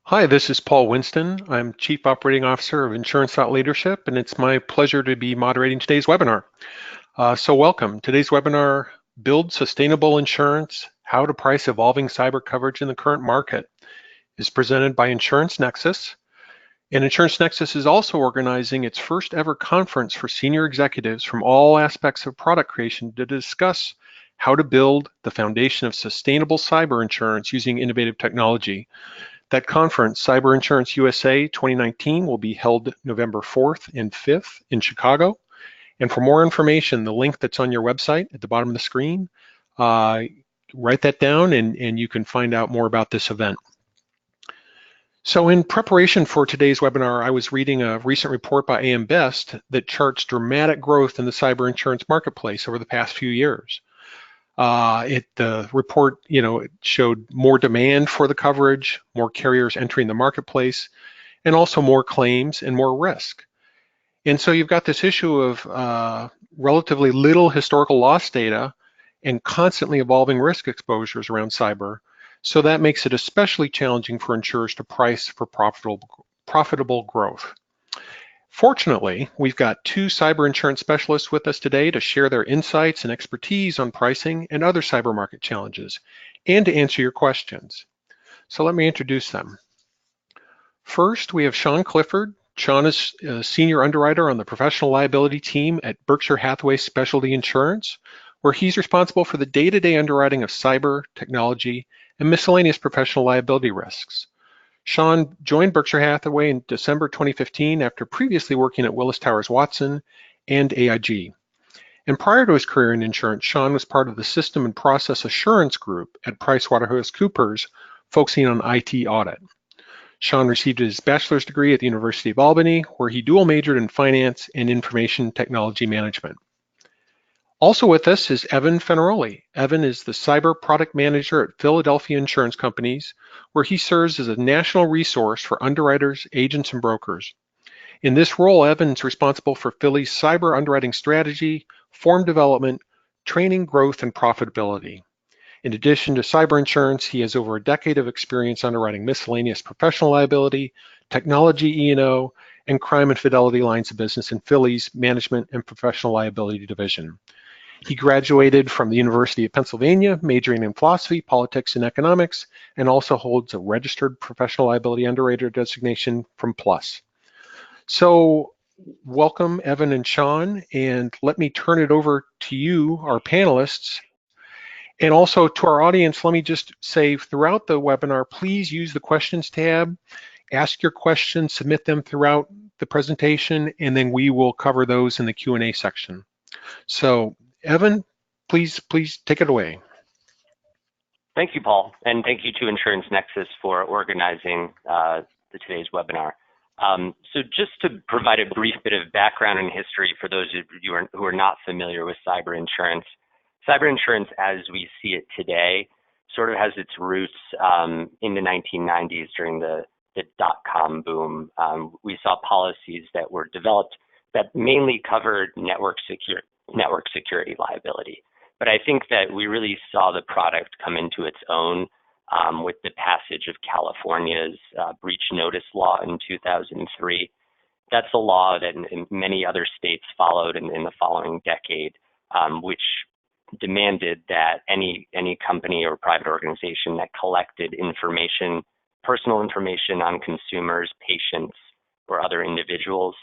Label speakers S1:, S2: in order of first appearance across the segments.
S1: Hi, this is Paul Winston. I'm Chief Operating Officer of Insurance Thought Leadership, and it's my pleasure to be moderating today's webinar. So welcome. Today's webinar, Build Sustainable Insurance, How to Price Evolving Cyber Coverage in the Current Market, is presented by Insurance Nexus. And Insurance Nexus is also organizing its first ever conference for senior executives from all aspects of product creation to discuss how to build the foundation of sustainable cyber insurance using innovative technology. That conference, Cyber Insurance USA 2019, will be held November 4th and 5th in Chicago. And for more information, the link that's on your website at the bottom of the screen, uh, write that down and you can find out more about this event. So in preparation for today's webinar, I was reading a recent report by AM Best that charts dramatic growth in the cyber insurance marketplace over the past few years. The report, it showed more demand for the coverage, more carriers entering the marketplace, and also more claims and more risk. And so you've got this issue of relatively little historical loss data and constantly evolving risk exposures around cyber. So that makes it especially challenging for insurers to price for profitable growth. Fortunately, we've got two cyber insurance specialists with us today to share their insights and expertise on pricing and other cyber market challenges, and to answer your questions. So let me introduce them. First, we have Sean Clifford. Sean is a senior underwriter on the professional liability team at Berkshire Hathaway Specialty Insurance, where he's responsible for the day-to-day underwriting of cyber, technology, and miscellaneous professional liability risks. Sean joined Berkshire Hathaway in December 2015 after previously working at Willis Towers Watson and AIG. And prior to his career in insurance, Sean was part of the System and Process Assurance Group at PricewaterhouseCoopers, focusing on IT audit. Sean received his bachelor's degree at the University of Albany, where he dual majored in finance and information technology management. Also with us is Evan Fenaroli. Evan is the cyber product manager at Philadelphia Insurance Companies, where he serves as a national resource for underwriters, agents, and brokers. In this role, Evan is responsible for Philly's cyber underwriting strategy, form development, training, growth, and profitability. In addition to cyber insurance, he has over a decade of experience underwriting miscellaneous professional liability, technology E&O, and crime and fidelity lines of business in Philly's management and professional liability division. He graduated from the University of Pennsylvania, majoring in philosophy, politics, and economics, and also holds a registered professional liability underwriter designation from PLUS. So welcome, Evan and Sean, and let me turn it over to you, our panelists. And also to our audience, let me just say throughout the webinar, please use the questions tab, ask your questions, submit them throughout the presentation, and then we will cover those in the Q&A section. So Evan, please take it away.
S2: Thank you, Paul, and thank you to Insurance Nexus for organizing today's webinar. So just to provide a brief bit of background and history for those of you who are not familiar with cyber insurance. Cyber insurance as we see it today sort of has its roots in the 1990s during the dot-com boom. We saw policies that were developed that mainly covered network security liability. But I think that we really saw the product come into its own with the passage of California's breach notice law in 2003. That's a law that many other states followed in the following decade, which demanded that any company or private organization that collected information, personal information on consumers, patients, or other individuals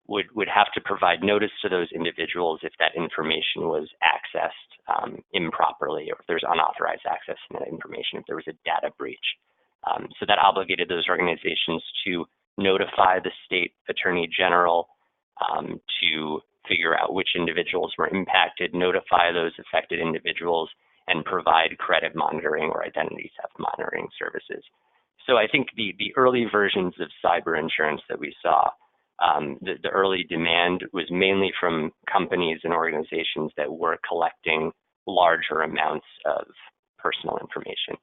S2: would have to provide notice to those individuals if that information was accessed improperly, or if there's unauthorized access to that information, if there was a data breach. So that obligated those organizations to notify the state attorney general to figure out which individuals were impacted, notify those affected individuals, and provide credit monitoring or identity theft monitoring services. So I think the early versions of cyber insurance that we saw, the early demand was mainly from companies and organizations that were collecting larger amounts of personal information.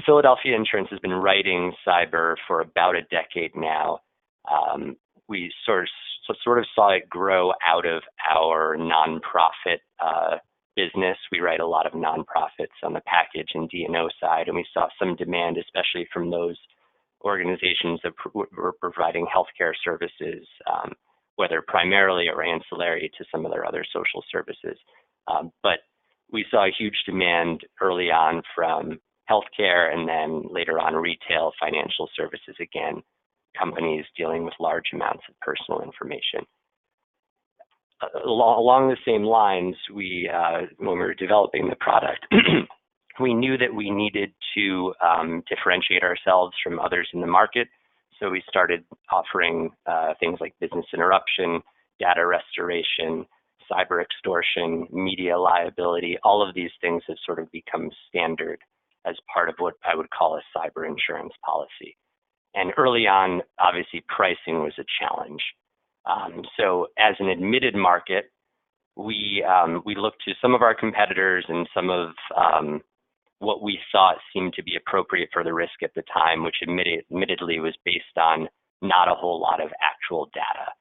S2: Philadelphia Insurance has been writing cyber for about a decade now. We sort of saw it grow out of our nonprofit business. We write a lot of nonprofits on the package and D&O side, and we saw some demand, especially from those organizations that were providing healthcare services, whether primarily or ancillary to some of their other social services. But we saw a huge demand early on from healthcare, and then later on retail, financial services, again, companies dealing with large amounts of personal information. Along the same lines, when we were developing the product, we knew that we needed to differentiate ourselves from others in the market. So we started offering things like business interruption, data restoration, cyber extortion, media liability. All of these things have sort of become standard as part of what I would call a cyber insurance policy. And early on, obviously, pricing was a challenge. So as an admitted market, we looked to some of our competitors and some of what we thought seemed to be appropriate for the risk at the time, which admittedly was based on not a whole lot of actual data.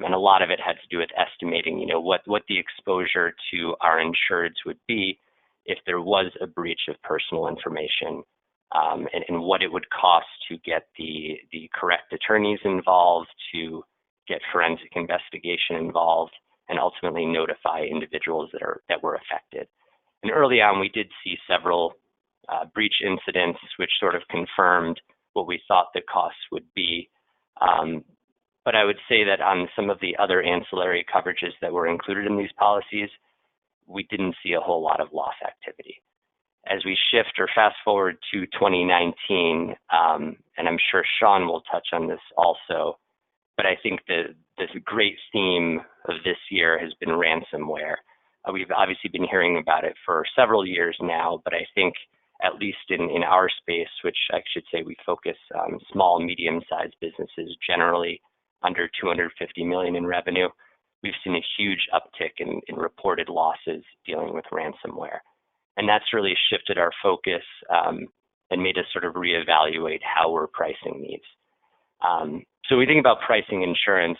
S2: And a lot of it had to do with estimating, what the exposure to our insureds would be if there was a breach of personal information, and what it would cost to get the correct attorneys involved, to get forensic investigation involved, and ultimately notify individuals that were affected. And early on, we did see several breach incidents, which sort of confirmed what we thought the costs would be. But I would say that on some of the other ancillary coverages that were included in these policies, we didn't see a whole lot of loss activity. As we shift or fast forward to 2019, and I'm sure Sean will touch on this also, but I think this great theme of this year has been ransomware. We've obviously been hearing about it for several years now, but I think at least in our space, which I should say we focus on small, medium-sized businesses, generally under 250 million in revenue, we've seen a huge uptick in reported losses dealing with ransomware. And that's really shifted our focus and made us sort of reevaluate how we're pricing these. So we think about pricing insurance,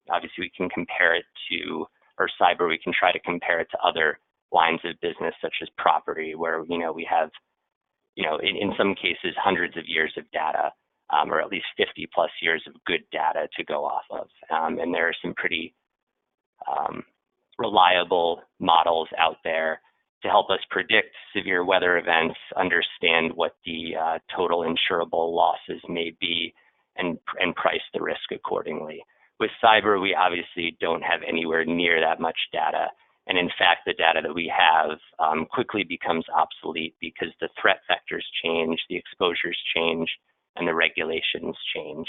S2: obviously we can compare it to, or cyber, we can try to compare it to other lines of business such as property, where we have, in some cases, hundreds of years of data, or at least 50 plus years of good data to go off of. And there are some pretty reliable models out there to help us predict severe weather events, understand what the total insurable losses may be, and price the risk accordingly. With cyber, we obviously don't have anywhere near that much data. And in fact, the data that we have quickly becomes obsolete because the threat vectors change, the exposures change, and the regulations change.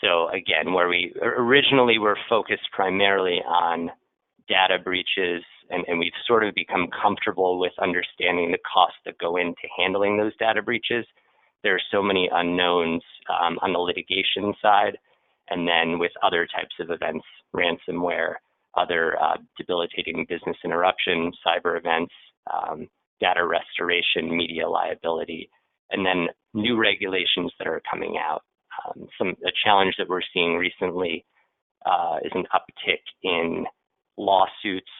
S2: So again, where we originally were focused primarily on data breaches, and we've sort of become comfortable with understanding the costs that go into handling those data breaches. There are so many unknowns on the litigation side, and then with other types of events, ransomware, other debilitating business interruption, cyber events, data restoration, media liability, and then new regulations that are coming out. A challenge that we're seeing recently is an uptick in lawsuits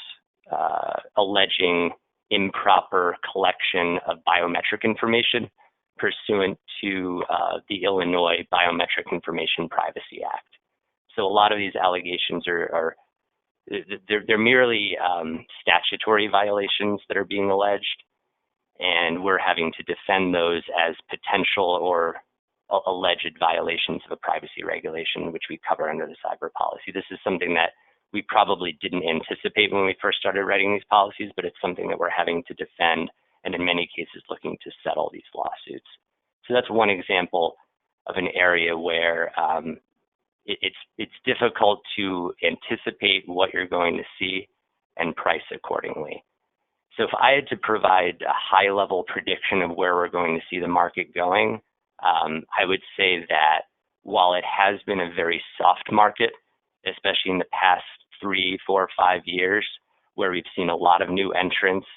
S2: alleging improper collection of biometric information pursuant to the Illinois Biometric Information Privacy Act. So a lot of these allegations they're merely statutory violations that are being alleged, and we're having to defend those as potential or alleged violations of a privacy regulation, which we cover under the cyber policy. This is something that we probably didn't anticipate when we first started writing these policies, but it's something that we're having to defend, and in many cases looking to settle these lawsuits. So that's one example of an area where it's difficult to anticipate what you're going to see and price accordingly. So if I had to provide a high-level prediction of where we're going to see the market going, I would say that while it has been a very soft market, especially in the past 3, 4, 5 years, where we've seen a lot of new entrants,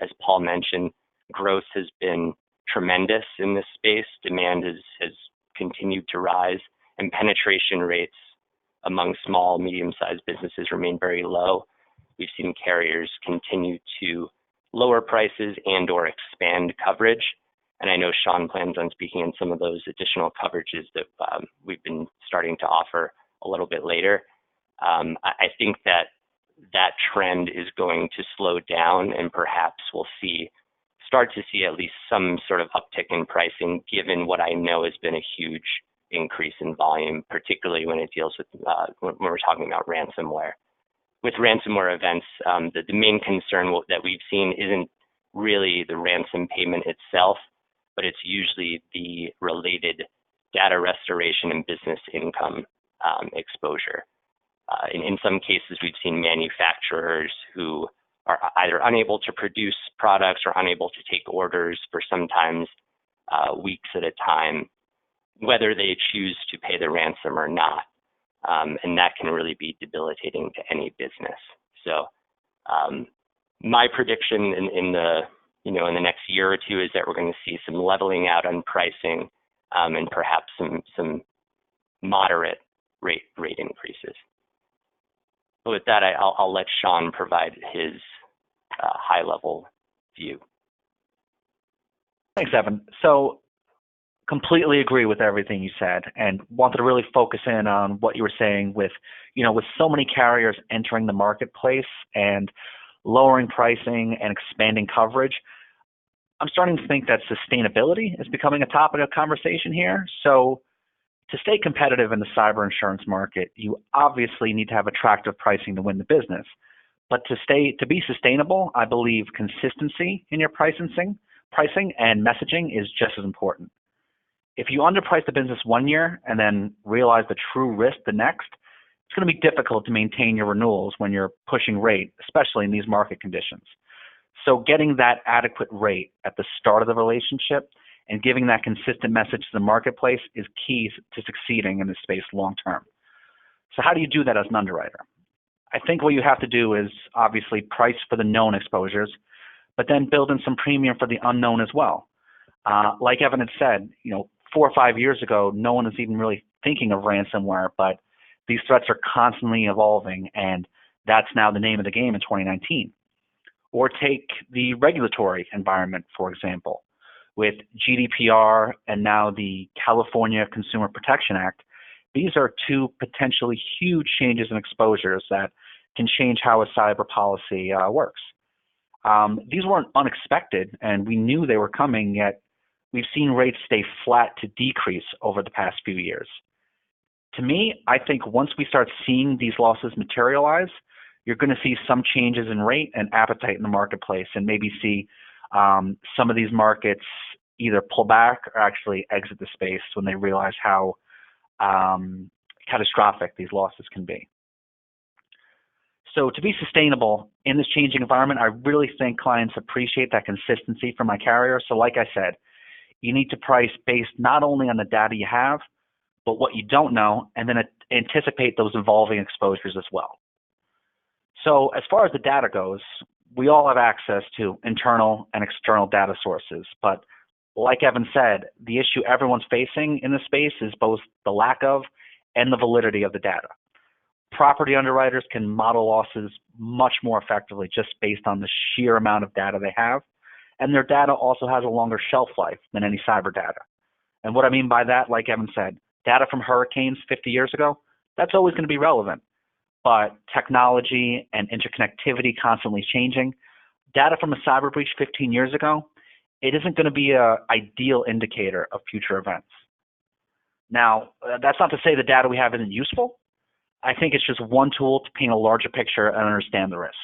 S2: as Paul mentioned, growth has been tremendous in this space. Demand has continued to rise, and penetration rates among small, medium-sized businesses remain very low. We've seen carriers continue to lower prices and or expand coverage. And I know Sean plans on speaking on some of those additional coverages that we've been starting to offer a little bit later. I think that trend is going to slow down, and perhaps we'll start to see at least some sort of uptick in pricing, given what I know has been a huge increase in volume, particularly when it deals with when we're talking about ransomware. With ransomware events, the main concern that we've seen isn't really the ransom payment itself, but it's usually the related data restoration and business income exposure. In some cases, we've seen manufacturers who are either unable to produce products or unable to take orders for sometimes weeks at a time, whether they choose to pay the ransom or not. And that can really be debilitating to any business. So my prediction in the next year or two is that we're going to see some leveling out on pricing and perhaps some moderate rate increases. So with that, I'll let Sean provide his high-level view.
S3: Thanks, Evan. So completely agree with everything you said, and wanted to really focus in on what you were saying with so many carriers entering the marketplace and lowering pricing and expanding coverage. I'm starting to think that sustainability is becoming a topic of conversation here. So to stay competitive in the cyber insurance market, you obviously need to have attractive pricing to win the business. But to be sustainable, I believe consistency in your pricing and messaging is just as important. If you underprice the business one year and then realize the true risk the next, it's going to be difficult to maintain your renewals when you're pushing rate, especially in these market conditions. So getting that adequate rate at the start of the relationship and giving that consistent message to the marketplace is key to succeeding in this space long term. So how do you do that as an underwriter? I think what you have to do is obviously price for the known exposures, but then build in some premium for the unknown as well. Like Evan had said, 4 or 5 years ago, no one was even really thinking of ransomware, but these threats are constantly evolving, and that's now the name of the game in 2019. Or take the regulatory environment, for example. With GDPR and now the California Consumer Protection Act, these are two potentially huge changes in exposures that can change how a cyber policy works. These weren't unexpected, and we knew they were coming, yet we've seen rates stay flat to decrease over the past few years. To me, I think once we start seeing these losses materialize, you're going to see some changes in rate and appetite in the marketplace, and maybe see some of these markets either pull back or actually exit the space when they realize how catastrophic these losses can be. So to be sustainable in this changing environment, I really think clients appreciate that consistency from my carrier. So like I said, you need to price based not only on the data you have, but what you don't know, and then anticipate those evolving exposures as well. So as far as the data goes, we all have access to internal and external data sources, but like Evan said, the issue everyone's facing in this space is both the lack of and the validity of the data. Property underwriters can model losses much more effectively just based on the sheer amount of data they have, and their data also has a longer shelf life than any cyber data. And what I mean by that, like Evan said, data from hurricanes 50 years ago, that's always going to be relevant. But technology and interconnectivity constantly changing. Data from a cyber breach 15 years ago, it isn't going to be an ideal indicator of future events. Now, that's not to say the data we have isn't useful. I think it's just one tool to paint a larger picture and understand the risk.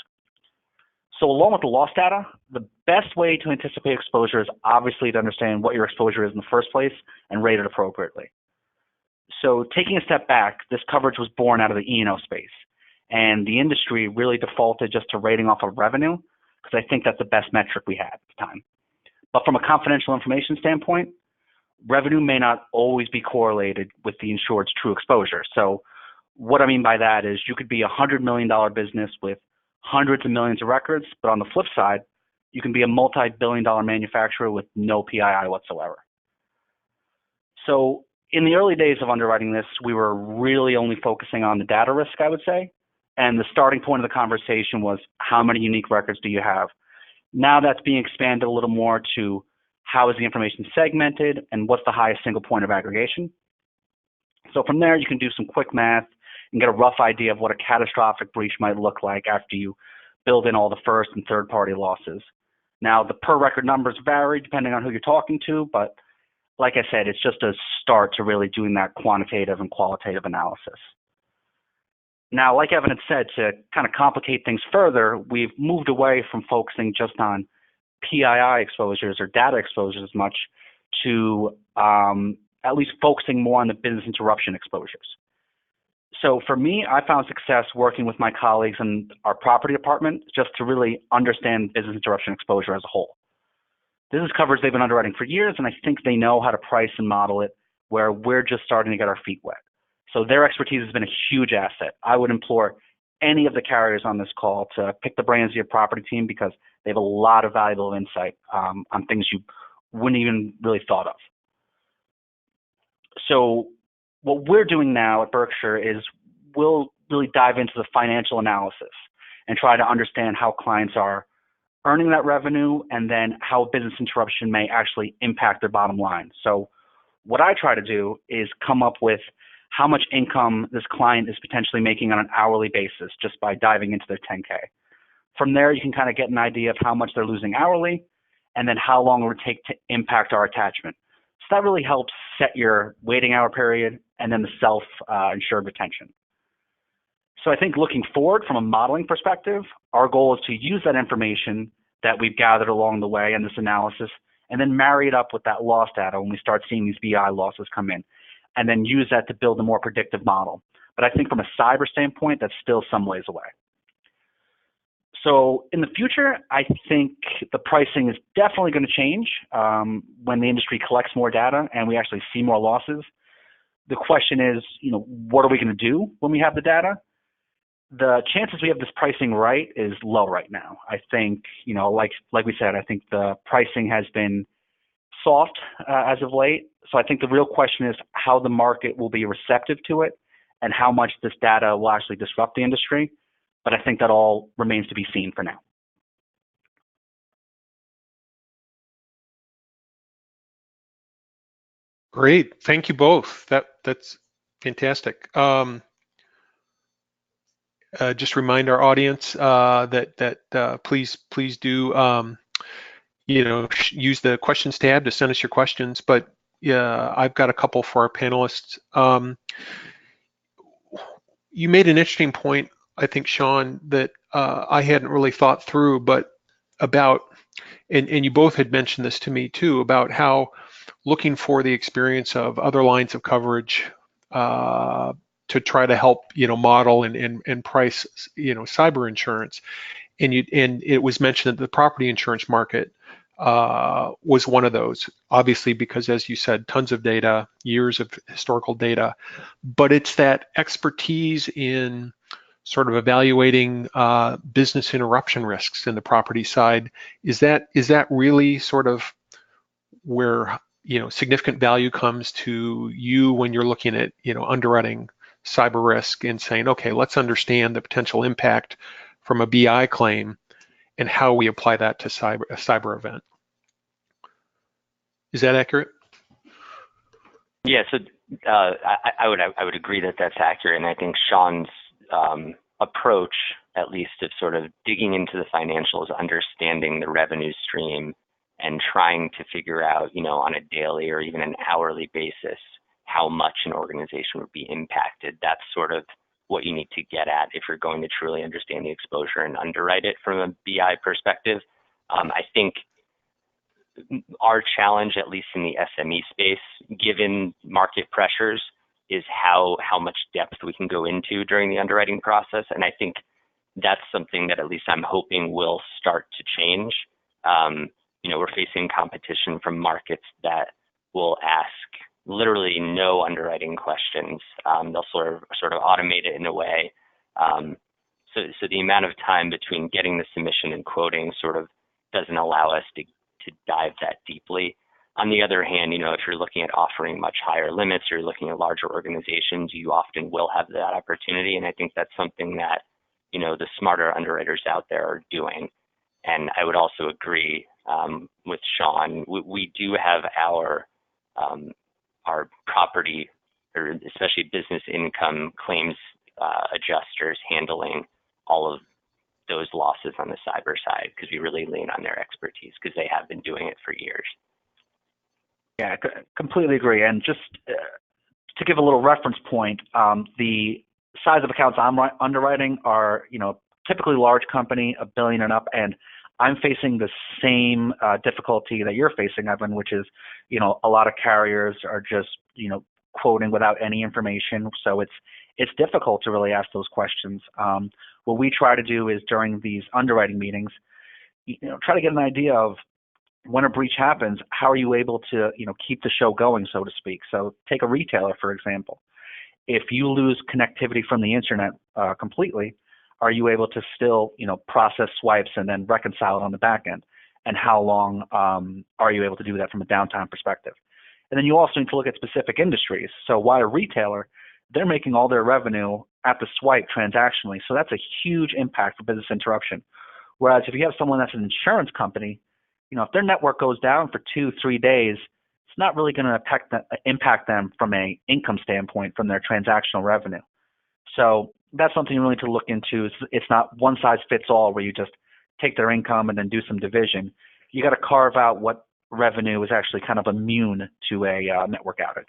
S3: So along with the loss data, the best way to anticipate exposure is obviously to understand what your exposure is in the first place and rate it appropriately. So taking a step back, this coverage was born out of the E&O space, and the industry really defaulted just to rating off of revenue because I think that's the best metric we had at the time. But from a confidential information standpoint, revenue may not always be correlated with the insured's true exposure. So what I mean by that is you could be a $100 million business with hundreds of millions of records, but on the flip side, you can be a multi-billion-dollar manufacturer with no PII whatsoever. So in the early days of underwriting this, we were really only focusing on the data risk, I would say. And the starting point of the conversation was how many unique records do you have? Now that's being expanded a little more to how is the information segmented, and what's the highest single point of aggregation. So from there, you can do some quick math and get a rough idea of what a catastrophic breach might look like after you build in all the first and third party losses. Now, the per record numbers vary depending on who you're talking to, but like I said, it's just a start to really doing that quantitative and qualitative analysis. Now, like Evan had said, to kind of complicate things further, we've moved away from focusing just on PII exposures or data exposures as much to at least focusing more on the business interruption exposures. So for me, I found success working with my colleagues in our property department just to really understand business interruption exposure as a whole. This is coverage they've been underwriting for years, and I think they know how to price and model it, where we're just starting to get our feet wet. So their expertise has been a huge asset. I would implore any of the carriers on this call to pick the brains of your property team because they have a lot of valuable insight on things you wouldn't even really thought of. So what we're doing now at Berkshire is we'll really dive into the financial analysis and try to understand how clients are earning that revenue and then how business interruption may actually impact their bottom line. So what I try to do is come up with how much income this client is potentially making on an hourly basis just by diving into their 10K. From there, you can kind of get an idea of how much they're losing hourly and then how long it would take to impact our attachment. So that really helps set your waiting hour period and then the self-insured retention. So I think looking forward from a modeling perspective, our goal is to use that information that we've gathered along the way in this analysis and then marry it up with that loss data when we start seeing these BI losses come in, and then use that to build a more predictive model. But I think from a cyber standpoint, that's still some ways away. So in the future, I think the pricing is definitely going to change when the industry collects more data and we actually see more losses. The question is, what are we going to do when we have the data? The chances we have this pricing right is low right now. I think, like we said, I think the pricing has been soft as of late. So I think the real question is how the market will be receptive to it and how much this data will actually disrupt the industry. But I think that all remains to be seen for now.
S1: Great, thank you both. That's fantastic. Just remind our audience that please do use the questions tab to send us your questions. But yeah, I've got a couple for our panelists. You made an interesting point, I think, Sean, that I hadn't really thought through, but about, and you both had mentioned this to me too, about how looking for the experience of other lines of coverage to try to help model and price cyber insurance, and it was mentioned that the property insurance market was one of those, obviously, because as you said, tons of data, years of historical data, but it's that expertise in sort of evaluating business interruption risks in the property side. Is that really sort of where significant value comes to you when you're looking at underwriting cyber risk and saying, okay, let's understand the potential impact from a BI claim and how we apply that to a cyber event? Is that accurate?
S2: Yeah, so I would agree that that's accurate, and I think Sean's approach, at least of sort of digging into the financials, understanding the revenue stream, and trying to figure out, on a daily or even an hourly basis, how much an organization would be impacted. That's sort of what you need to get at if you're going to truly understand the exposure and underwrite it from a BI perspective. I think our challenge, at least in the SME space, given market pressures, is how much depth we can go into during the underwriting process. And I think that's something that at least I'm hoping will start to change. We're facing competition from markets that will ask literally no underwriting questions. They'll sort of automate it in a way. So the amount of time between getting the submission and quoting sort of doesn't allow us to dive that deeply. On the other hand, if you're looking at offering much higher limits, or you're looking at larger organizations, you often will have that opportunity. And I think that's something that, the smarter underwriters out there are doing. And I would also agree with Sean. We do have our property, or especially business income claims adjusters handling all of those losses on the cyber side, because we really lean on their expertise because they have been doing it for years.
S3: Yeah, completely agree. And just to give a little reference point, the size of accounts I'm underwriting are, typically large company, $1 billion and up, and I'm facing the same difficulty that you're facing, Evan, which is, a lot of carriers are just, quoting without any information. So it's difficult to really ask those questions. What we try to do is during these underwriting meetings, try to get an idea of when a breach happens, how are you able to, keep the show going, so to speak. So take a retailer, for example. If you lose connectivity from the internet completely, are you able to still, process swipes and then reconcile it on the back end? And how long are you able to do that from a downtime perspective? And then you also need to look at specific industries. So why a retailer, they're making all their revenue at the swipe transactionally. So that's a huge impact for business interruption. Whereas if you have someone that's an insurance company, if their network goes down for 2-3 days, it's not really going to impact them from an income standpoint from their transactional revenue. So that's something you really need to look into. It's not one size fits all where you just take their income and then do some division. You got to carve out what revenue is actually kind of immune to a network outage.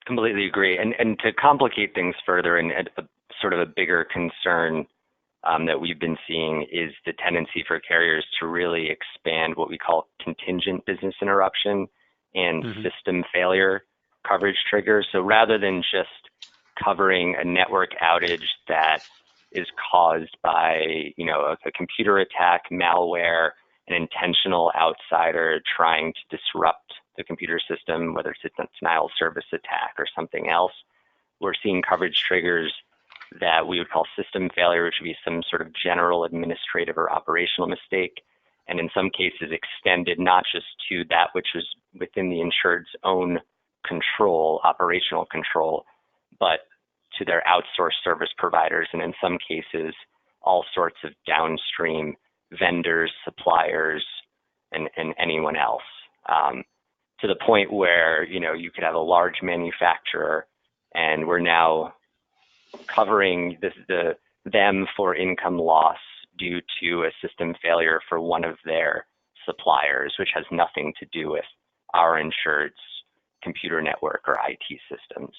S2: Completely agree. And to complicate things further, and a sort of a bigger concern that we've been seeing is the tendency for carriers to really expand what we call contingent business interruption and system failure coverage triggers. So rather than just covering a network outage that is caused by, a computer attack, malware, an intentional outsider trying to disrupt the computer system, whether it's a denial of service attack or something else, we're seeing coverage triggers that we would call system failure, which would be some sort of general administrative or operational mistake, and in some cases extended not just to that which was within the insured's own control, operational control, but to their outsourced service providers, and in some cases, all sorts of downstream vendors, suppliers, and anyone else, to the point where, you could have a large manufacturer, and we're now covering them for income loss due to a system failure for one of their suppliers, which has nothing to do with our insured's computer network or IT systems.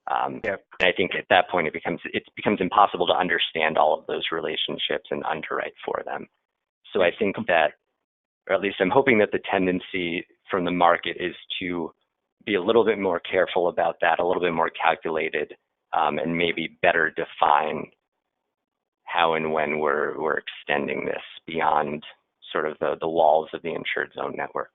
S2: And I think at that point it becomes impossible to understand all of those relationships and underwrite for them. So I think that, or at least I'm hoping that the tendency from the market is to be a little bit more careful about that, a little bit more calculated, and maybe better define how and when we're extending this beyond sort of the walls of the insured zone network.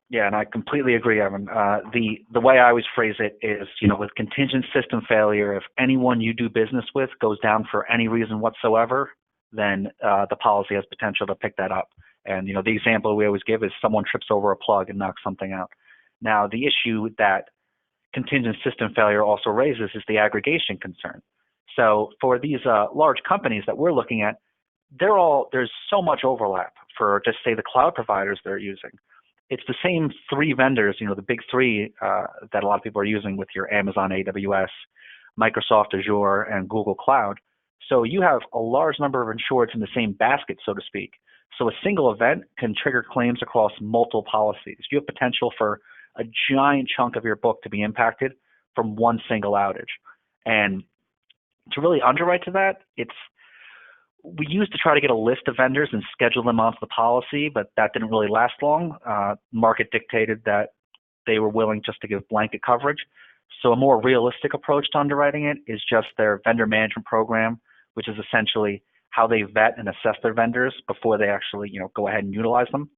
S3: Yeah, and I completely agree, Evan. The way I always phrase it is, with contingent system failure, if anyone you do business with goes down for any reason whatsoever, then the policy has potential to pick that up. And, the example we always give is someone trips over a plug and knocks something out. Now, the issue that contingent system failure also raises is the aggregation concern. So for these large companies that we're looking at, there's so much overlap for, just say, the cloud providers they're using. It's the same three vendors, the big three that a lot of people are using with your Amazon AWS, Microsoft Azure, and Google Cloud. So you have a large number of insureds in the same basket, so to speak. So a single event can trigger claims across multiple policies. You have potential for a giant chunk of your book to be impacted from one single outage. And to really underwrite to that, we used to try to get a list of vendors and schedule them onto the policy, but that didn't really last long. Market dictated that they were willing just to give blanket coverage. So a more realistic approach to underwriting it is just their vendor management program, which is essentially how they vet and assess their vendors before they actually, go ahead and utilize them.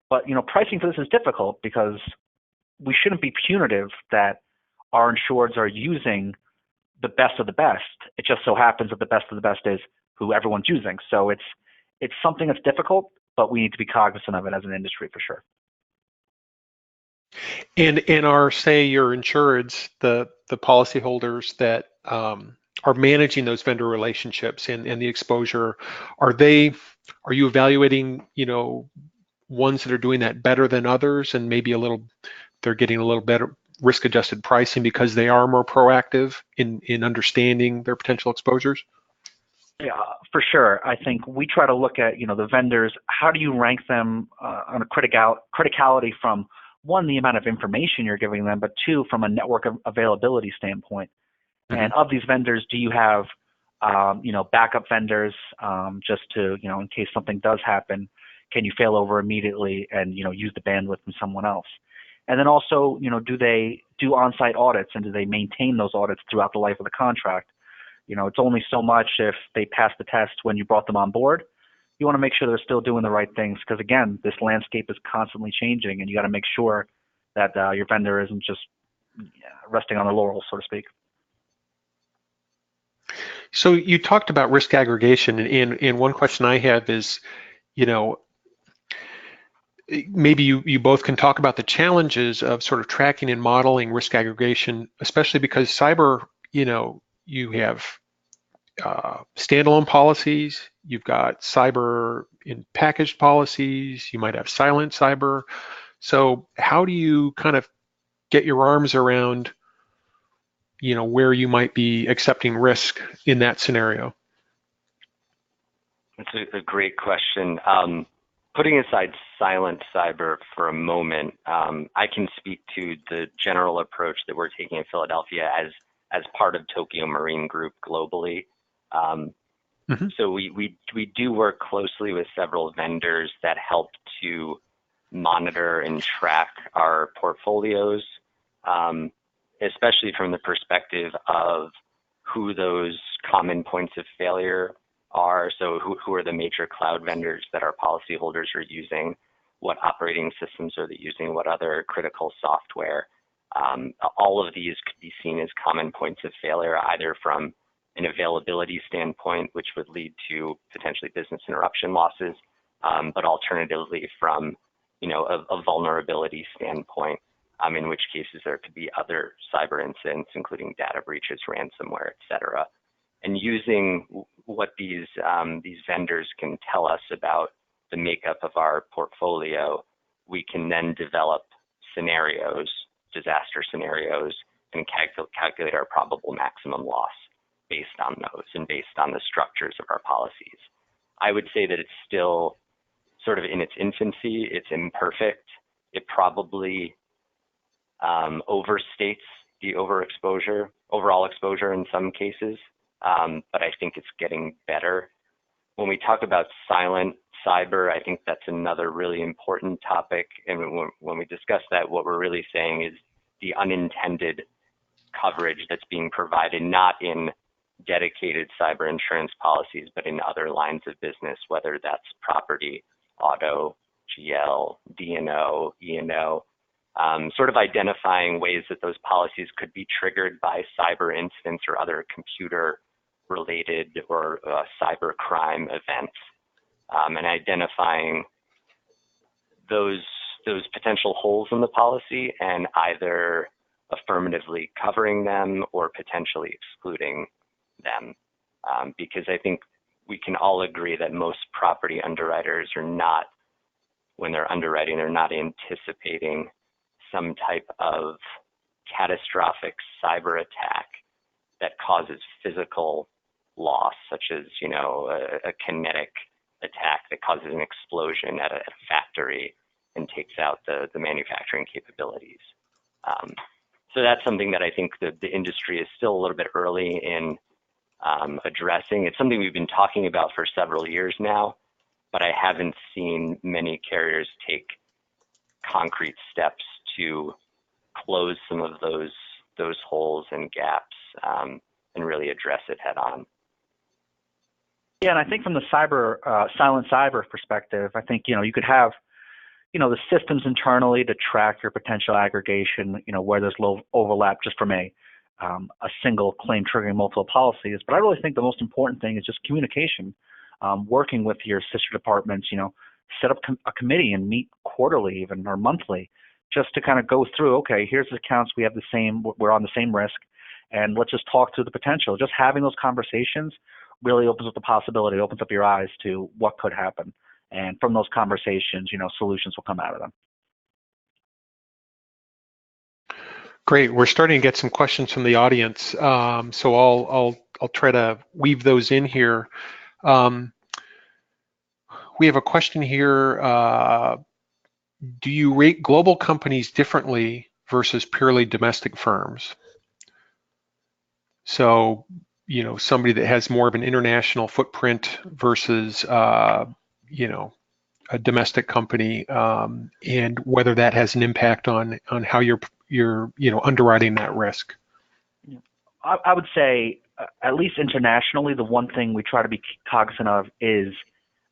S3: But, pricing for this is difficult because we shouldn't be punitive that our insureds are using the best of the best. It just so happens that the best of the best is who everyone's using. So it's something that's difficult, but we need to be cognizant of it as an industry for sure.
S1: And are, say, your insureds, the policyholders that are managing those vendor relationships and the exposure, are you evaluating, ones that are doing that better than others, and maybe they're getting a little better risk-adjusted pricing because they are more proactive in understanding their potential exposures?
S3: Yeah, for sure. I think we try to look at, the vendors. How do you rank them on a criticality from one, the amount of information you're giving them, but two, from a network availability standpoint.
S1: Mm-hmm.
S3: And of these vendors, do you have, backup vendors just to, in case something does happen, can you fail over immediately and, use the bandwidth from someone else? And then also, do they do on-site audits, and do they maintain those audits throughout the life of the contract? It's only so much if they pass the test when you brought them on board. You want to make sure they're still doing the right things, because again, this landscape is constantly changing, and you got to make sure that your vendor isn't just resting on their laurels, so to speak.
S1: So you talked about risk aggregation, and one question I have is, maybe you both can talk about the challenges of sort of tracking and modeling risk aggregation, especially because cyber, you have standalone policies, you've got cyber in packaged policies, you might have silent cyber. So how do you kind of get your arms around, where you might be accepting risk in that scenario?
S2: That's a great question. Putting aside silent cyber for a moment, I can speak to the general approach that we're taking in Philadelphia as part of Tokyo Marine Group globally.
S1: Mm-hmm.
S2: So we do work closely with several vendors that help to monitor and track our portfolios, especially from the perspective of who those common points of failure are. So who are the major cloud vendors that our policyholders are using? What operating systems are they using? What other critical software? All of these could be seen as common points of failure, either from an availability standpoint, which would lead to potentially business interruption losses, but alternatively from a vulnerability standpoint, in which cases there could be other cyber incidents, including data breaches, ransomware, et cetera. And using what these vendors can tell us about the makeup of our portfolio, we can then develop scenarios, disaster scenarios, and calculate our probable maximum loss based on those and based on the structures of our policies. I would say that it's still sort of in its infancy. It's imperfect. It probably overstates the overall exposure in some cases, but I think it's getting better. When we talk about silent cyber, I think that's another really important topic. And when we discuss that, what we're really saying is the unintended coverage that's being provided, not in dedicated cyber insurance policies, but in other lines of business, whether that's property, auto, GL, D&O, E&O, sort of identifying ways that those policies could be triggered by cyber incidents or other computer-related or cyber crime events, and identifying those potential holes in the policy and either affirmatively covering them or potentially excluding them. Because I think we can all agree that most property underwriters are not, when they're underwriting, they're not anticipating some type of catastrophic cyber attack that causes physical loss, such as a kinetic attack that causes an explosion at a factory and takes out the manufacturing capabilities. So that's something that I think the industry is still a little bit early in addressing. It's something we've been talking about for several years now, but I haven't seen many carriers take concrete steps to close some of those holes and gaps and really address it head on.
S3: Yeah, and I think from the silent cyber perspective, I think you could have the systems internally to track your potential aggregation, where there's low overlap just from a single claim triggering multiple policies. But I really think the most important thing is just communication, working with your sister departments, set up a committee and meet quarterly even or monthly just to kind of go through, okay, here's the accounts, we're on the same risk, and let's just talk through the potential. Just having those conversations really opens up the possibility, opens up your eyes to what could happen. And from those conversations, solutions will come out of them.
S1: Great. We're starting to get some questions from the audience, so I'll try to weave those in here. We have a question here. Do you rate global companies differently versus purely domestic firms? So, somebody that has more of an international footprint versus, a domestic company, and whether that has an impact on how you're underwriting that risk.
S3: I would say, at least internationally, the one thing we try to be cognizant of is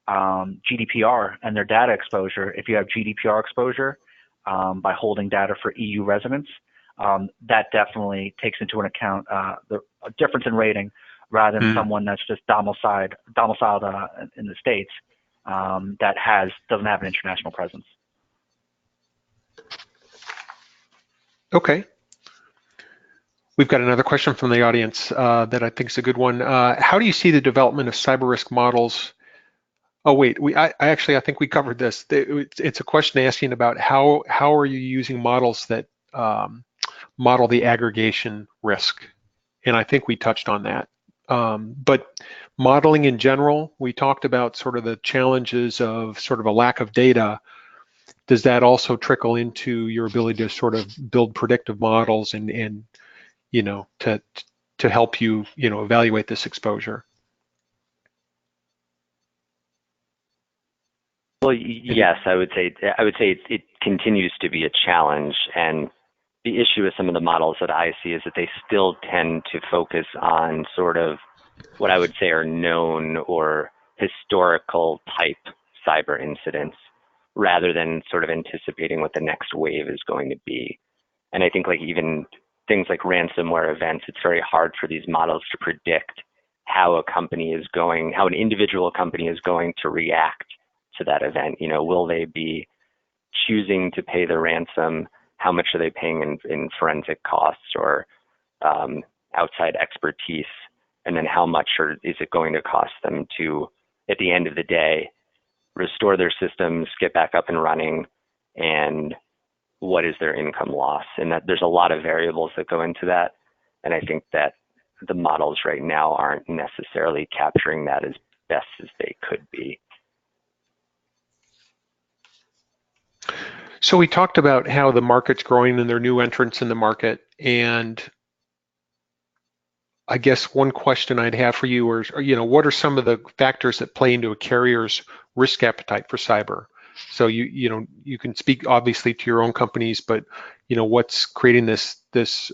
S3: GDPR and their data exposure. If you have GDPR exposure by holding data for EU residents, that definitely takes into account the difference in rating rather than someone that's just domiciled in the States that doesn't have an international presence.
S1: Okay. We've got another question from the audience that I think is a good one. How do you see the development of cyber risk models? Oh wait, I think we covered this. It's a question asking about how are you using models that model the aggregation risk, and I think we touched on that. But modeling in general, we talked about sort of the challenges of sort of a lack of data. Does that also trickle into your ability to sort of build predictive models and to help you evaluate this exposure?
S2: Well, yes, I would say it continues to be a challenge, and the issue with some of the models that I see is that they still tend to focus on sort of what I would say are known or historical type cyber incidents rather than sort of anticipating what the next wave is going to be. And I think like even things like ransomware events, it's very hard for these models to predict how an individual company is going to react to that event. Will they be choosing to pay the ransom? How much are they paying in forensic costs or outside expertise? And then how much is it going to cost them to, at the end of the day, restore their systems, get back up and running, and what is their income loss? And that there's a lot of variables that go into that. And I think that the models right now aren't necessarily capturing that as best as they could be.
S1: So we talked about how the market's growing and there are new entrants in the market. And I guess one question I'd have for you is, what are some of the factors that play into a carrier's risk appetite for cyber? So you can speak obviously to your own companies, but what's creating this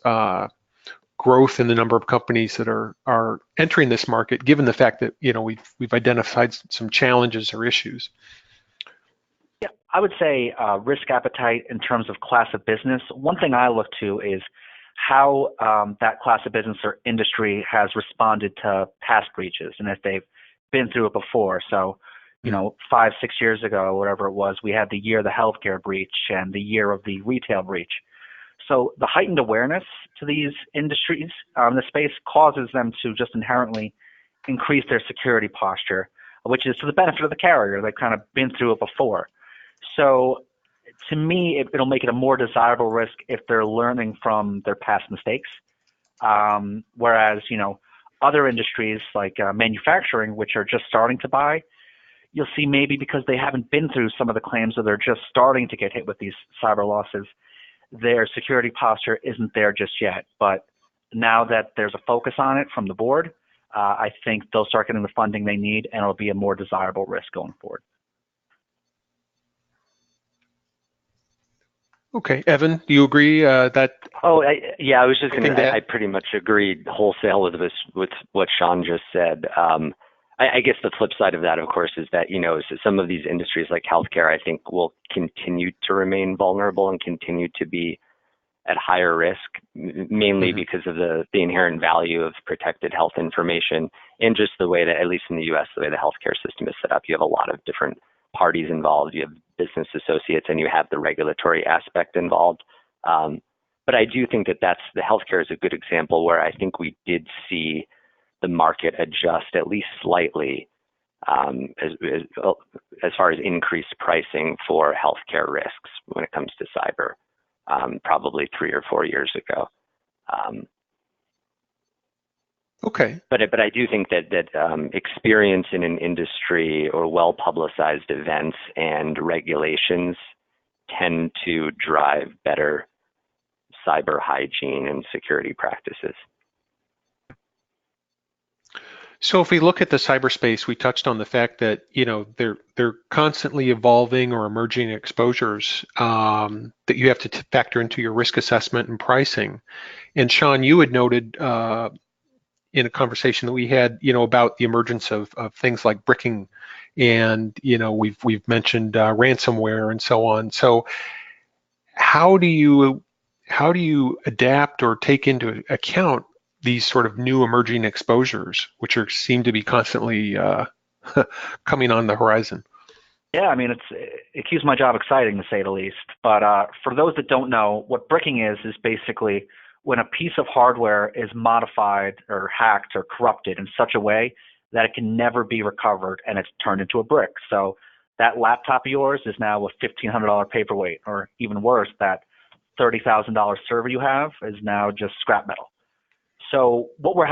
S1: growth in the number of companies that are entering this market, given the fact that we've identified some challenges or issues?
S3: Yeah, I would say risk appetite in terms of class of business. One thing I look to is how that class of business or industry has responded to past breaches and if they've been through it before. So, 5-6 years ago, whatever it was, we had the year of the healthcare breach and the year of the retail breach. So the heightened awareness to these industries in the space causes them to just inherently increase their security posture, which is to the benefit of the carrier. They've kind of been through it before. So to me, it'll make it a more desirable risk if they're learning from their past mistakes. Whereas, other industries like manufacturing, which are just starting to buy, you'll see maybe because they haven't been through some of the claims or they're just starting to get hit with these cyber losses, their security posture isn't there just yet. But now that there's a focus on it from the board, I think they'll start getting the funding they need and it'll be a more desirable risk going forward.
S1: Okay, Evan, do you agree that?
S2: Oh, I was just going to. I pretty much agreed wholesale with what Sean just said. I guess the flip side of that, of course, is that so some of these industries like healthcare, I think, will continue to remain vulnerable and continue to be at higher risk, mainly because of the inherent value of protected health information and just the way that, at least in the U.S., the way the healthcare system is set up, you have a lot of different parties involved. You have business associates and you have the regulatory aspect involved. But I do think that the healthcare is a good example where I think we did see the market adjust at least slightly as far as increased pricing for healthcare risks when it comes to cyber, probably 3 or 4 years ago.
S1: Okay.
S2: But I do think that experience in an industry or well-publicized events and regulations tend to drive better cyber hygiene and security practices.
S1: So if we look at the cyberspace, we touched on the fact that they're constantly evolving or emerging exposures that you have to factor into your risk assessment and pricing. And Sean, you had noted in a conversation that we had, about the emergence of things like bricking, and we've mentioned ransomware and so on. So how do you adapt or take into account these sort of new emerging exposures, which seem to be constantly coming on the horizon?
S3: Yeah, I mean, it keeps my job exciting, to say the least. But for those that don't know, what bricking is basically when a piece of hardware is modified or hacked or corrupted in such a way that it can never be recovered and it's turned into a brick. So that laptop of yours is now a $1,500 paperweight, or even worse, that $30,000 server you have is now just scrap metal. So what we're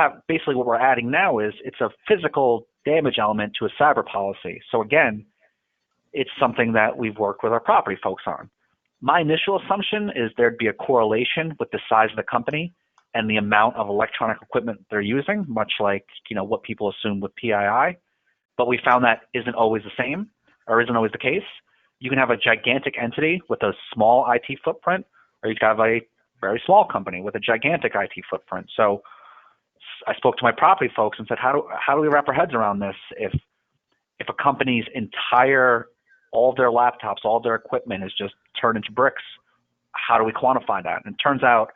S3: adding now is it's a physical damage element to a cyber policy. So again, it's something that we've worked with our property folks on. My initial assumption is there'd be a correlation with the size of the company and the amount of electronic equipment they're using, much like what people assume with PII. But we found that isn't always the same, or isn't always the case. You can have a gigantic entity with a small IT footprint, or you can have a very small company with a gigantic IT footprint. So I spoke to my property folks and said, how do we wrap our heads around this? If a company's all their laptops, all their equipment is just turned into bricks, how do we quantify that? And it turns out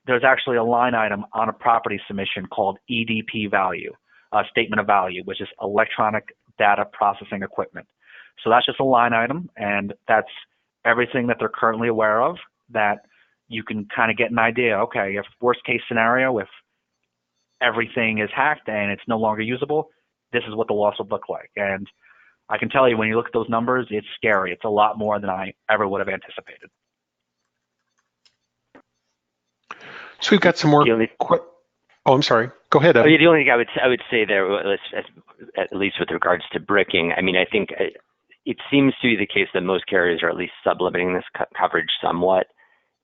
S3: there's actually a line item on a property submission called EDP value, statement of value, which is electronic data processing equipment. So that's just a line item, and that's everything that they're currently aware of, that you can kind of get an idea, okay, if worst case scenario, if everything is hacked and it's no longer usable, this is what the loss would look like. And I can tell you, when you look at those numbers, it's scary. It's a lot more than I ever would have anticipated.
S1: So we've got some more. Oh, I'm sorry. Go ahead, Evan.
S2: The only thing I would say there, at least with regards to bricking, I mean, I think it seems to be the case that most carriers are at least sublimiting this coverage somewhat.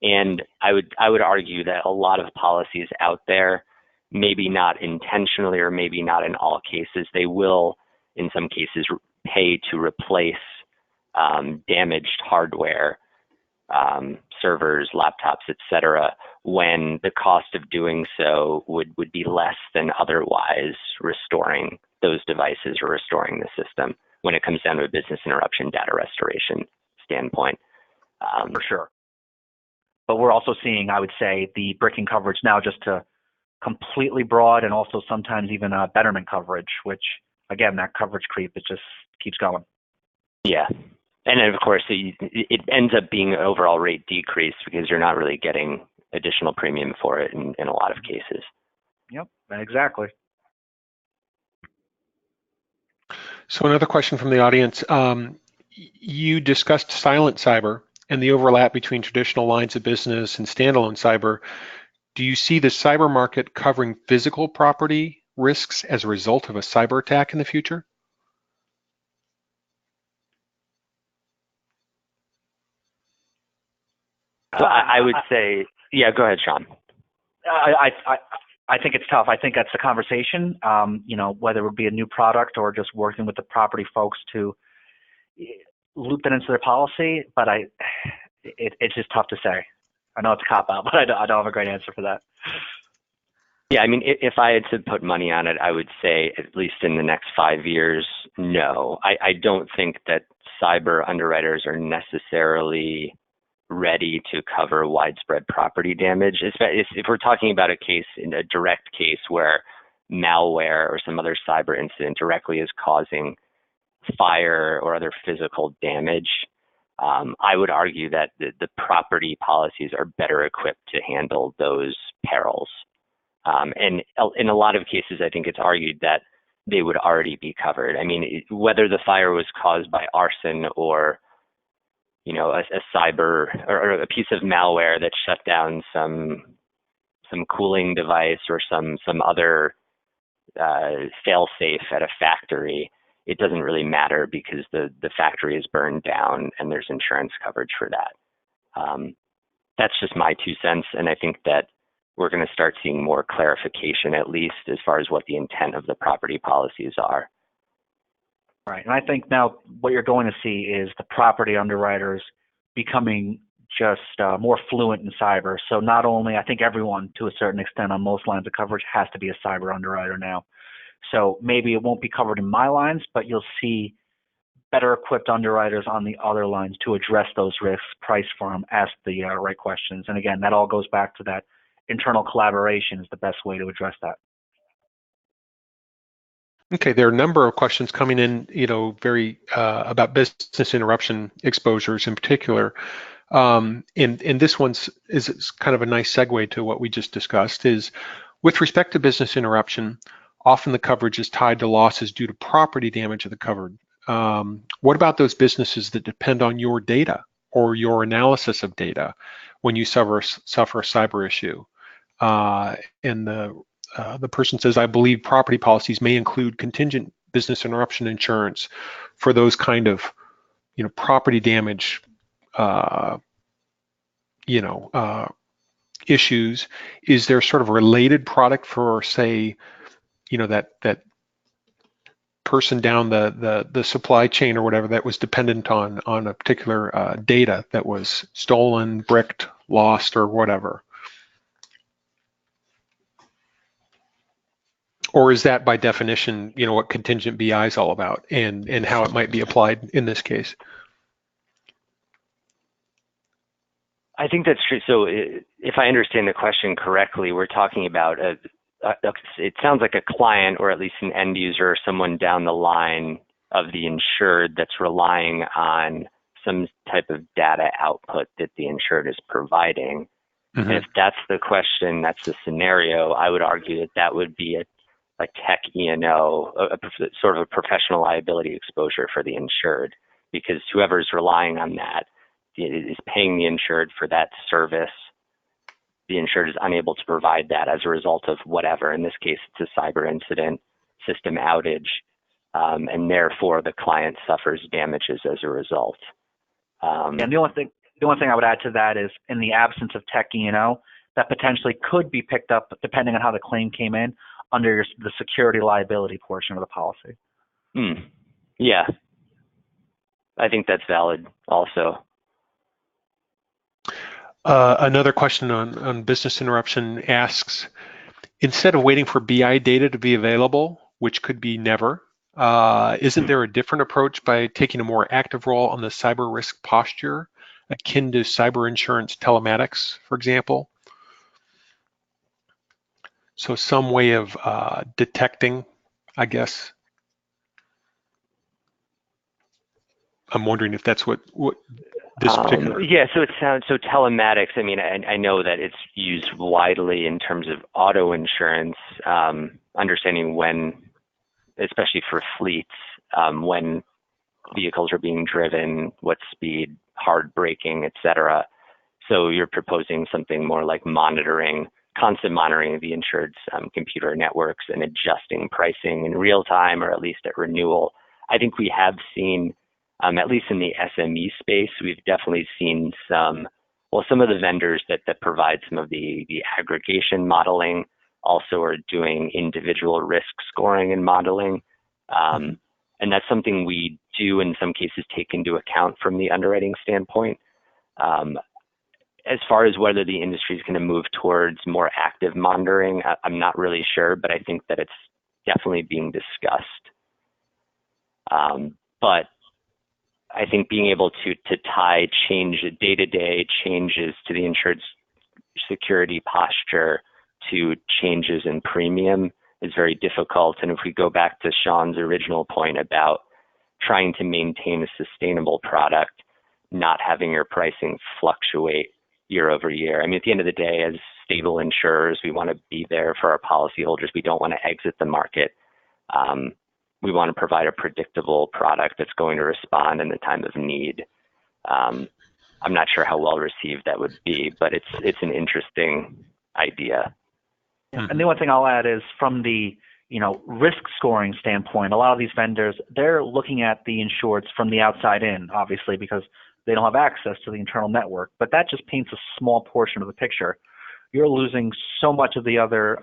S2: And I would argue that a lot of policies out there, maybe not intentionally or maybe not in all cases, they will, in some cases, pay to replace damaged hardware, servers, laptops, etc., when the cost of doing so would be less than otherwise restoring those devices or restoring the system when it comes down to a business interruption data restoration standpoint.
S3: For sure. But we're also seeing, I would say, the bricking coverage now just to completely broad, and also sometimes even betterment coverage, which, again, that coverage creep, it just keeps going.
S2: Yeah. And then, of course, it ends up being an overall rate decrease because you're not really getting additional premium for it in a lot of cases.
S3: Yep, exactly.
S1: So another question from the audience. You discussed silent cyber and the overlap between traditional lines of business and standalone cyber. Do you see the cyber market covering physical property risks as a result of a cyber attack in the future?
S2: So I would say, yeah, go ahead, Sean.
S3: I think it's tough. I think that's the conversation, whether it would be a new product or just working with the property folks to loop that into their policy. But it's just tough to say. I know it's a cop-out, but I don't have a great answer for that.
S2: Yeah, I mean, if I had to put money on it, I would say at least in the next 5 years, no. I don't think that cyber underwriters are necessarily ready to cover widespread property damage. If we're talking about a direct case where malware or some other cyber incident directly is causing fire or other physical damage, I would argue that the property policies are better equipped to handle those perils. And in a lot of cases, I think it's argued that they would already be covered. I mean, whether the fire was caused by arson or, you know, a cyber or a piece of malware that shut down some cooling device or some other fail-safe at a factory, it doesn't really matter because the factory is burned down and there's insurance coverage for that. That's just my 2 cents, and I think that we're going to start seeing more clarification, at least as far as what the intent of the property policies are.
S3: Right, and I think now what you're going to see is the property underwriters becoming just more fluent in cyber. So not only, I think everyone to a certain extent on most lines of coverage has to be a cyber underwriter now. So maybe it won't be covered in my lines, but you'll see better equipped underwriters on the other lines to address those risks, price for them, ask the right questions. And again, that all goes back to that internal collaboration is the best way to address that.
S1: Okay, there are a number of questions coming in, you know, very about business interruption exposures in particular. And this one's is kind of a nice segue to what we just discussed, is with respect to business interruption, often the coverage is tied to losses due to property damage of the covered. What about those businesses that depend on your data or your analysis of data when you suffer a cyber issue? And the person says, I believe property policies may include contingent business interruption insurance for those kind of, you know, property damage, issues. Is there sort of a related product for, say, you know, that person down the supply chain or whatever that was dependent on a particular data that was stolen, bricked, lost, or whatever? Or is that by definition, you know, what contingent BI is all about and how it might be applied in this case?
S2: I think that's true. So if I understand the question correctly, we're talking about it sounds like a client or at least an end user or someone down the line of the insured that's relying on some type of data output that the insured is providing. Mm-hmm. And if that's the question, that's the scenario, I would argue that that would be a tech E&O, sort of a professional liability exposure for the insured, because whoever's relying on that is paying the insured for that service. The insured is unable to provide that as a result of whatever. In this case, it's a cyber incident, system outage, and therefore the client suffers damages as a result.
S3: And the only thing I would add to that is, in the absence of tech E&O, that potentially could be picked up, depending on how the claim came in, under the security liability portion of the policy.
S2: Yeah, I think that's valid also.
S1: Another question on business interruption asks, instead of waiting for BI data to be available, which could be never, isn't there a different approach by taking a more active role on the cyber risk posture, akin to cyber insurance telematics, for example? So some way of detecting, I guess. I'm wondering if that's what this particular.
S2: Yeah, so it sounds, so telematics, I mean, I know that it's used widely in terms of auto insurance, understanding when, especially for fleets, when vehicles are being driven, what speed, hard braking, et cetera. So you're proposing something more like monitoring, constant monitoring of the insured's computer networks and adjusting pricing in real time, or at least at renewal. I think we have seen, at least in the SME space, we've definitely seen some of the vendors that provide some of the aggregation modeling also are doing individual risk scoring and modeling. And that's something we do in some cases take into account from the underwriting standpoint. As far as whether the industry is going to move towards more active monitoring, I'm not really sure, but I think that it's definitely being discussed. But I think being able to tie day-to-day changes to the insured's security posture to changes in premium is very difficult. And if we go back to Sean's original point about trying to maintain a sustainable product, not having your pricing fluctuate year over year. I mean, at the end of the day, as stable insurers, we want to be there for our policyholders. We don't want to exit the market. We want to provide a predictable product that's going to respond in the time of need. I'm not sure how well received that would be, but it's an interesting idea.
S3: Yeah. And the one thing I'll add is from the risk scoring standpoint, a lot of these vendors, they're looking at the insureds from the outside in, obviously, because they don't have access to the internal network. But that just paints a small portion of the picture. You're losing so much of the other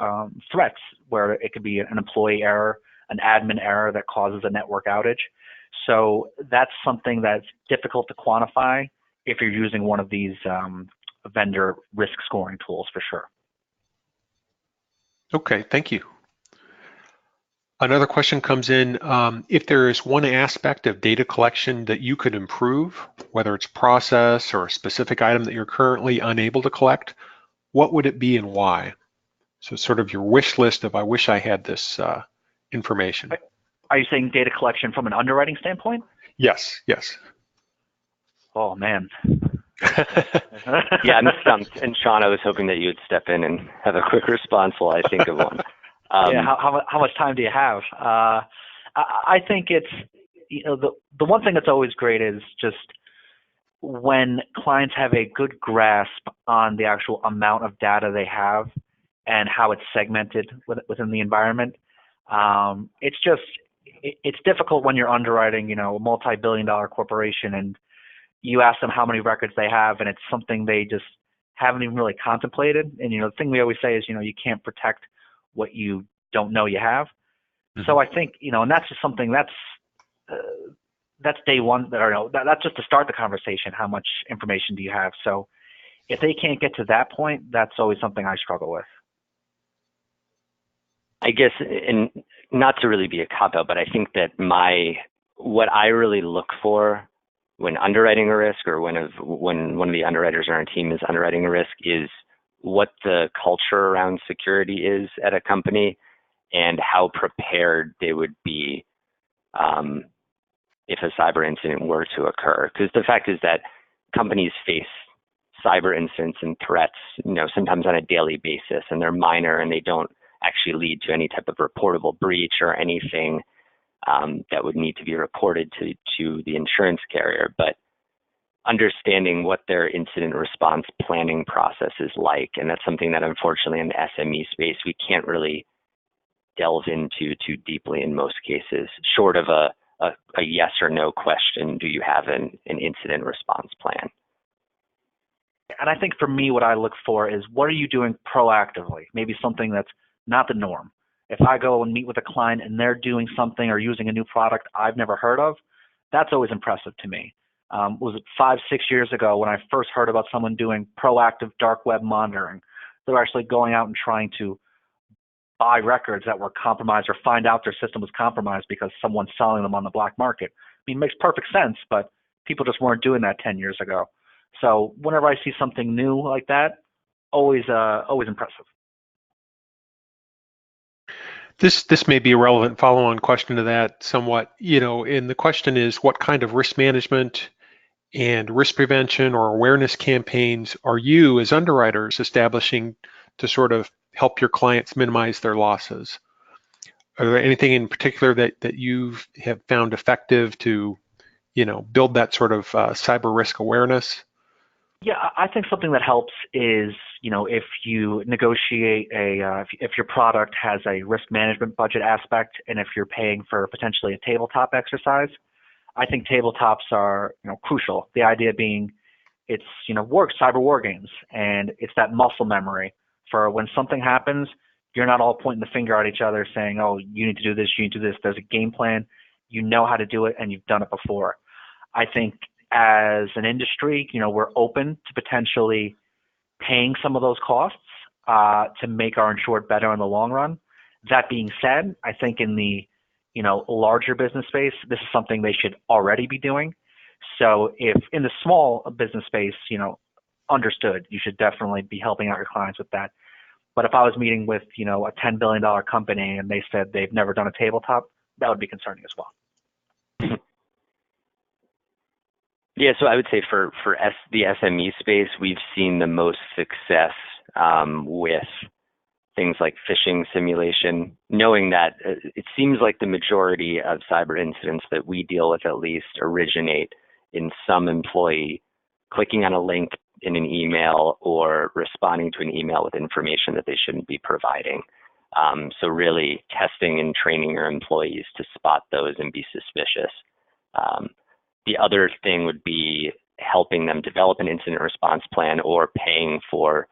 S3: threats, where it could be an employee error, an admin error that causes a network outage. So that's something that's difficult to quantify if you're using one of these vendor risk scoring tools, for sure.
S1: Okay, thank you. Another question comes in, if there is one aspect of data collection that you could improve, whether it's process or a specific item that you're currently unable to collect, what would it be and why? So sort of your wish list of, I wish I had this information.
S3: Are you saying data collection from an underwriting standpoint?
S1: Yes, yes.
S3: Oh, man.
S2: Yeah, I'm stumped. And Sean, I was hoping that you would step in and have a quick response while I think of one.
S3: Yeah, how much time do you have? I think it's, the one thing that's always great is just when clients have a good grasp on the actual amount of data they have and how it's segmented within the environment. It's difficult when you're underwriting, a multi-billion-dollar corporation, and you ask them how many records they have, and it's something they just haven't even really contemplated. And the thing we always say is, you can't protect what you don't know you have. Mm-hmm. So I think, and that's just something that's day one. That's just to start the conversation. How much information do you have? So if they can't get to that point, that's always something I struggle with.
S2: I guess, and not to really be a cop-out, but I think that what I really look for when underwriting a risk, or when one of the underwriters on our team is underwriting a risk, is what the culture around security is at a company and how prepared they would be if a cyber incident were to occur. Because the fact is that companies face cyber incidents and threats, sometimes on a daily basis, and they're minor and they don't actually lead to any type of reportable breach or anything that would need to be reported to the insurance carrier. But understanding what their incident response planning process is like, and that's something that unfortunately in the SME space we can't really delve into too deeply in most cases, short of a yes or no question: do you have an incident response plan?
S3: And I think for me, what I look for is, what are you doing proactively? Maybe something that's not the norm. If I go and meet with a client and they're doing something or using a new product I've never heard of, that's always impressive to me. Was it 5-6 years ago when I first heard about someone doing proactive dark web monitoring? They were actually going out and trying to buy records that were compromised or find out their system was compromised because someone's selling them on the black market. I mean, it makes perfect sense, but people just weren't doing that 10 years ago. So whenever I see something new like that, always impressive.
S1: This may be a relevant follow-on question to that somewhat, and the question is, what kind of risk management and risk prevention or awareness campaigns are you as underwriters establishing to sort of help your clients minimize their losses? Are there anything in particular that you have found effective to, build that sort of cyber risk awareness?
S3: Yeah, I think something that helps is, if you negotiate if your product has a risk management budget aspect, and if you're paying for potentially a tabletop exercise, I think tabletops are, crucial. The idea being, it's, cyber war games, and it's that muscle memory for when something happens, you're not all pointing the finger at each other saying, oh, you need to do this, you need to do this. There's a game plan. You know how to do it, and you've done it before. I think as an industry, we're open to potentially paying some of those costs to make our insured better in the long run. That being said, I think in the larger business space, this is something they should already be doing. So if in the small business space, understood, you should definitely be helping out your clients with that. But if I was meeting with, a $10 billion company and they said they've never done a tabletop, that would be concerning as well.
S2: Yeah, so I would say for the SME space, we've seen the most success with things like phishing simulation, knowing that it seems like the majority of cyber incidents that we deal with at least originate in some employee clicking on a link in an email or responding to an email with information that they shouldn't be providing. So really testing and training your employees to spot those and be suspicious. The other thing would be helping them develop an incident response plan or paying for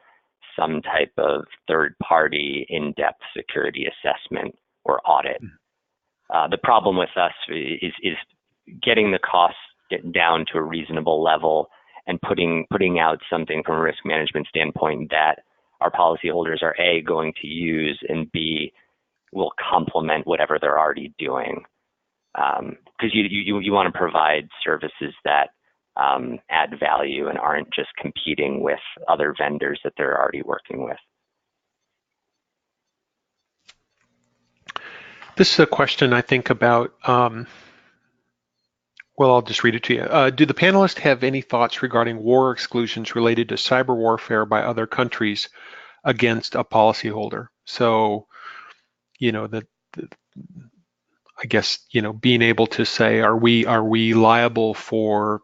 S2: some type of third-party in-depth security assessment or audit. The problem with us is getting the costs down to a reasonable level and putting out something from a risk management standpoint that our policyholders are A, going to use, and B, will complement whatever they're already doing. Because you want to provide services that add value and aren't just competing with other vendors that they're already working with.
S1: This is a question I think about, well, I'll just read it to you. Do the panelists have any thoughts regarding war exclusions related to cyber warfare by other countries against a policyholder? So, I guess, being able to say, are we liable for,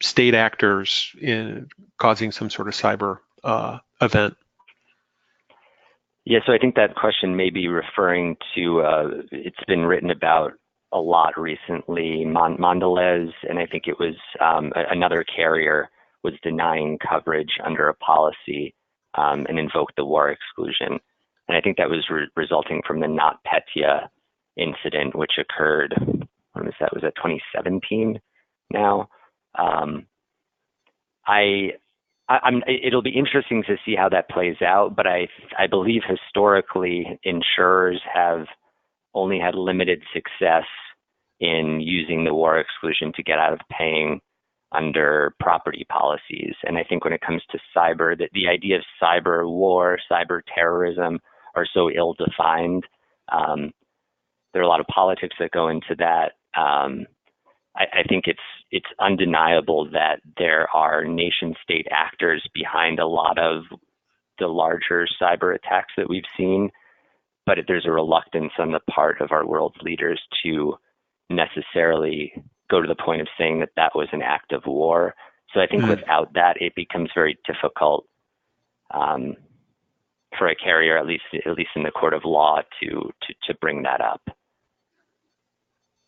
S1: state actors in causing some sort of cyber event?
S2: Yeah, so I think that question may be referring to, it's been written about a lot recently, Mondelez, and I think it was another carrier was denying coverage under a policy and invoked the war exclusion. And I think that was resulting from the NotPetya incident, which occurred, when was that? Was that 2017 now? It'll be interesting to see how that plays out, but I believe historically insurers have only had limited success in using the war exclusion to get out of paying under property policies. And I think when it comes to cyber, that the idea of cyber war, cyber terrorism are so ill-defined. There are a lot of politics that go into that. I think it's undeniable that there are nation-state actors behind a lot of the larger cyber attacks that we've seen, but there's a reluctance on the part of our world leaders to necessarily go to the point of saying that that was an act of war. So I think without that, it becomes very difficult for a carrier, at least in the court of law, to bring that up.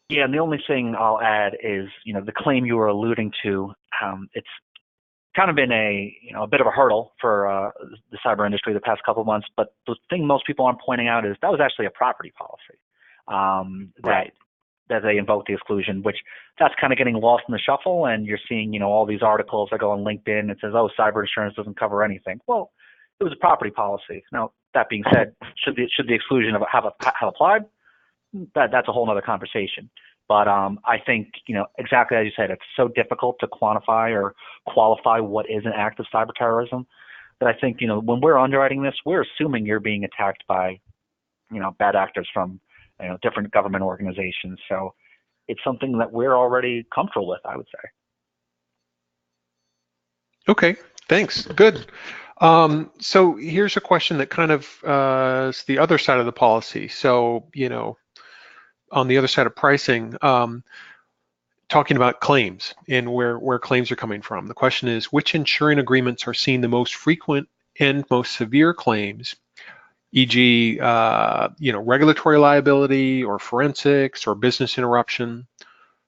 S3: Yeah, and the only thing I'll add is, the claim you were alluding to, it's kind of been a bit of a hurdle for the cyber industry the past couple of months. But the thing most people aren't pointing out is that was actually a property policy.
S2: Right.
S3: That they invoked the exclusion, which that's kind of getting lost in the shuffle. And you're seeing, all these articles that go on LinkedIn. It says, oh, cyber insurance doesn't cover anything. Well, it was a property policy. Now, that being said, should the exclusion have applied? That's a whole other conversation. But I think, exactly as you said, it's so difficult to quantify or qualify what is an act of cyber terrorism that I think, when we're underwriting this, we're assuming you're being attacked by, bad actors from, different government organizations. So it's something that we're already comfortable with, I would say.
S1: Okay, thanks. Good. So here's a question that kind of is the other side of the policy. So, on the other side of pricing, talking about claims and where claims are coming from. The question is, which insuring agreements are seeing the most frequent and most severe claims, e.g., regulatory liability or forensics or business interruption?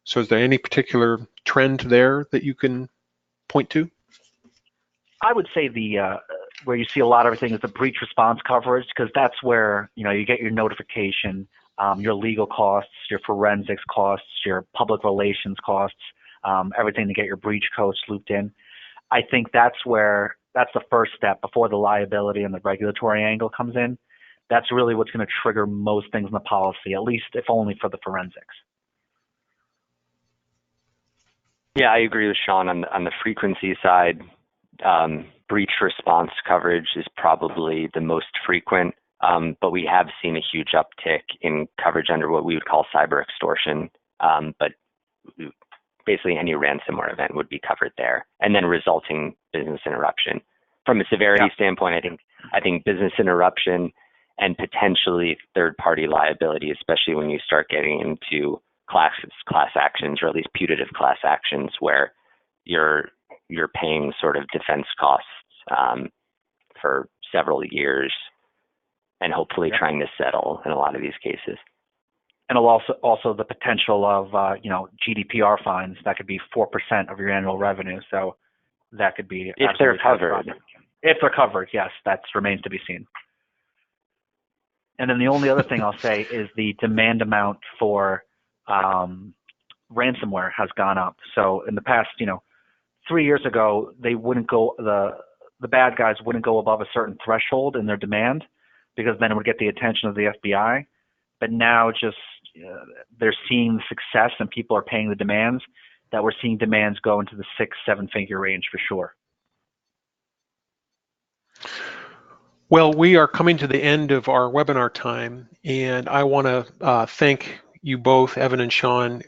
S1: So is there any particular trend there that you can point to?
S3: I would say where you see a lot of everything is the breach response coverage, because that's where, you get your notification, your legal costs, your forensics costs, your public relations costs, everything to get your breach codes looped in. I think that's the first step before the liability and the regulatory angle comes in. That's really what's going to trigger most things in the policy, at least if only for the forensics.
S2: Yeah, I agree with Sean on the frequency side. Breach response coverage is probably the most frequent. But we have seen a huge uptick in coverage under what we would call cyber extortion. But basically any ransomware event would be covered there, and then resulting business interruption. From a severity standpoint, I think business interruption and potentially third-party liability, especially when you start getting into class actions, or at least putative class actions, where you're paying sort of defense costs for several years, and hopefully trying to settle in a lot of these cases.
S3: And also the potential of GDPR fines that could be 4% of your annual revenue. So that could be
S2: if they're covered.
S3: If they're covered, yes, that remains to be seen. And then the only other thing I'll say is the demand amount for ransomware has gone up. So in the past, 3 years ago, they wouldn't go the bad guys wouldn't go above a certain threshold in their demand, because then it would get the attention of the FBI. But now they're seeing the success and people are paying the demands, that we're seeing demands go into the 6-7 figure range for sure.
S1: Well, we are coming to the end of our webinar time, and I want to thank you both, Evan and Sean,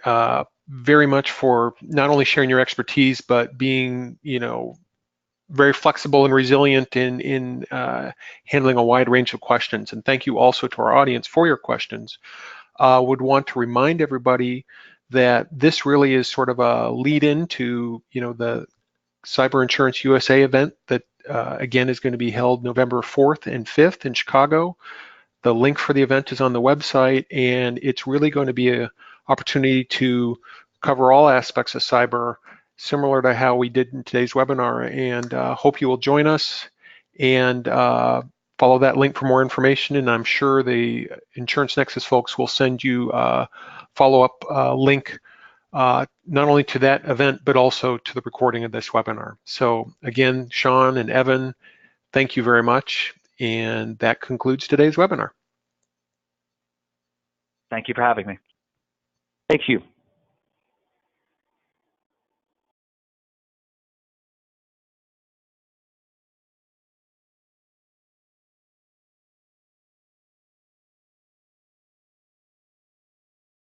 S1: very much for not only sharing your expertise, but being, very flexible and resilient in handling a wide range of questions. And thank you also to our audience for your questions. Would want to remind everybody that this really is sort of a lead in to, the Cyber Insurance USA event that again is going to be held November 4th and 5th in Chicago. The link for the event is on the website, and it's really going to be an opportunity to cover all aspects of cyber, similar to how we did in today's webinar, and hope you will join us and follow that link for more information. And I'm sure the Insurance Nexus folks will send you a follow-up link not only to that event, but also to the recording of this webinar. So again, Sean and Evan, thank you very much. And that concludes today's webinar.
S3: Thank you for having me.
S2: Thank you.